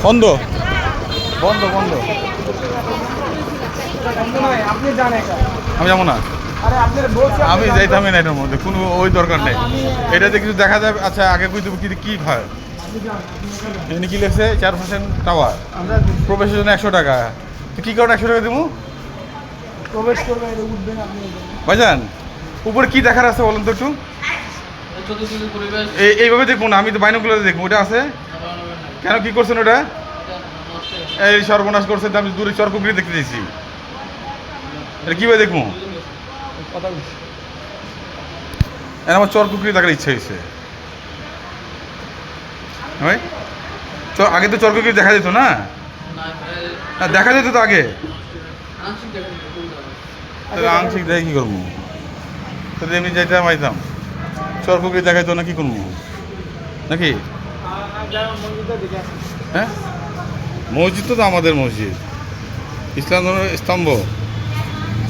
বন্ধ বন্ধ বন্ধ। আমি যাবো না, আমি যাইতামই না এটার মধ্যে, কোনো ওই দরকার নেই। এটাতে কিছু দেখা যাবে। আচ্ছা আগে কই দেবো, কি হয় এখানে কি লেগেছে? 4% টাওয়ার, প্রবেশের জন্য 100 টাকা। তো কী কারণে 100 টাকা দেবো? প্রবেশ করবেন, উঠবেন আপনি। ভাইজান উপরে কি দেখার আছে বলুন তো একটু। এইভাবে দেখবো না, আমি তো বাইনোকুলারে দেখবো। ওটা আছে কেন, কি করছেন ওটা? এই সর্বনাশ করছেন, আমি দূরে চরকুকুরি দেখতে দিয়েছি। এটা কীভাবে দেখবো? আমার চরকুকুরি দেখার ইচ্ছা হয়েছে ভাই। আগে তো চরকুকুরি দেখা যেত না, দেখা যেত তো আগে। আংশিক দেখে কী করবো? তাহলে এমনি যাইতাম আইতাম, চরকুকুরি দেখাইতো না, কি করবো নাকি? হ্যাঁ, মসজিদ তো আমাদের মসজিদ, ইসলাম ধর্মের স্তম্ভ।